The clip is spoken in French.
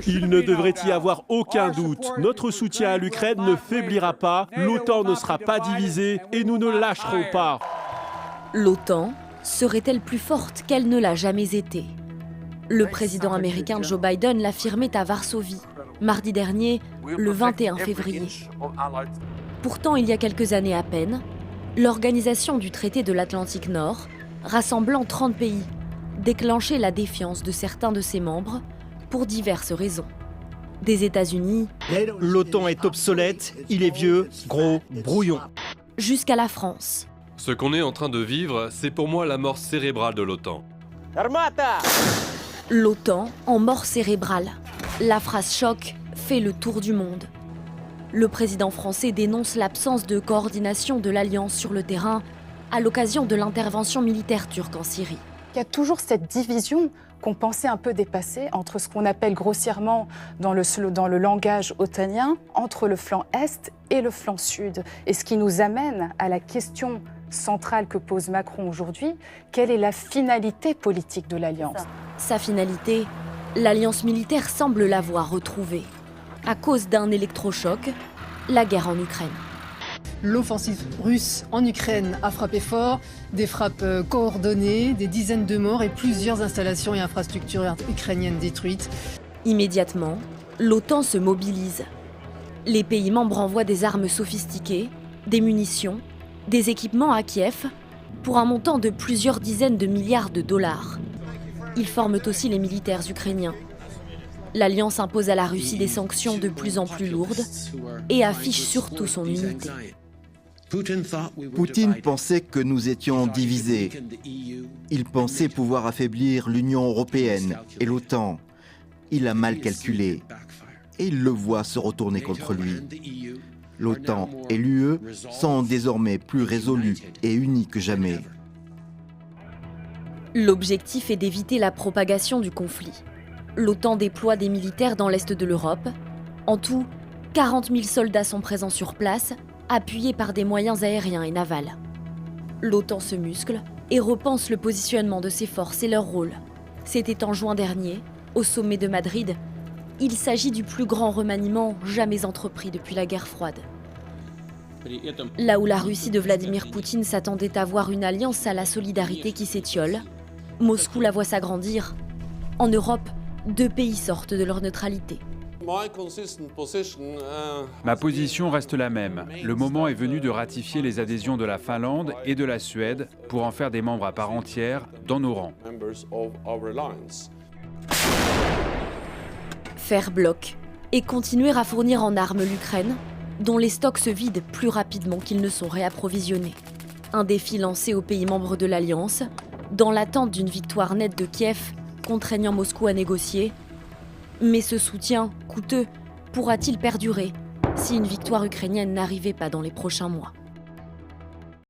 Il ne devrait y avoir aucun doute. Notre soutien à l'Ukraine ne faiblira pas, l'OTAN ne sera pas divisée et nous ne lâcherons pas. L'OTAN serait-elle plus forte qu'elle ne l'a jamais été? Le président américain Joe Biden l'affirmait à Varsovie, mardi dernier, le 21 février. Pourtant, il y a quelques années à peine, l'organisation du traité de l'Atlantique Nord, rassemblant 30 pays, déclenchait la défiance de certains de ses membres pour diverses raisons. Des États-Unis, L'OTAN est obsolète, il est vieux, gros, brouillon. jusqu'à la France. Ce qu'on est en train de vivre, c'est pour moi la mort cérébrale de l'OTAN. L'OTAN en mort cérébrale. La phrase choc fait le tour du monde. Le président français dénonce l'absence de coordination de l'Alliance sur le terrain à l'occasion de l'intervention militaire turque en Syrie. Il y a toujours cette division qu'on pensait un peu dépassée entre ce qu'on appelle grossièrement dans le langage otanien, entre le flanc Est et le flanc Sud. Et ce qui nous amène à la question centrale que pose Macron aujourd'hui, quelle est la finalité politique de l'Alliance ? Sa finalité, l'alliance militaire semble l'avoir retrouvée. À cause d'un électrochoc, la guerre en Ukraine. L'offensive russe en Ukraine a frappé fort, des frappes coordonnées, des dizaines de morts et plusieurs installations et infrastructures ukrainiennes détruites. Immédiatement, l'OTAN se mobilise. Les pays membres envoient des armes sophistiquées, des munitions, des équipements à Kiev pour un montant de plusieurs dizaines de milliards de dollars. Ils forment aussi les militaires ukrainiens. L'Alliance impose à la Russie des sanctions de plus en plus lourdes et affiche surtout son unité. Poutine pensait que nous étions divisés. Il pensait pouvoir affaiblir l'Union européenne et l'OTAN. Il a mal calculé et il le voit se retourner contre lui. L'OTAN et l'UE sont désormais plus résolus et unis que jamais. L'objectif est d'éviter la propagation du conflit. L'OTAN déploie des militaires dans l'est de l'Europe. En tout, 40 000 soldats sont présents sur place, appuyés par des moyens aériens et navals. L'OTAN se muscle et repense le positionnement de ses forces et leur rôle. C'était en juin dernier, au sommet de Madrid. Il s'agit du plus grand remaniement jamais entrepris depuis la guerre froide. Là où la Russie de Vladimir Poutine s'attendait à voir une alliance à la solidarité qui s'étiole, Moscou la voit s'agrandir. En Europe, 2 pays sortent de leur neutralité. Ma position reste la même. Le moment est venu de ratifier les adhésions de la Finlande et de la Suède pour en faire des membres à part entière dans nos rangs. Faire bloc et continuer à fournir en armes l'Ukraine, dont les stocks se vident plus rapidement qu'ils ne sont réapprovisionnés. Un défi lancé aux pays membres de l'Alliance, dans l'attente d'une victoire nette de Kiev, contraignant Moscou à négocier. Mais ce soutien, coûteux, pourra-t-il perdurer si une victoire ukrainienne n'arrivait pas dans les prochains mois ?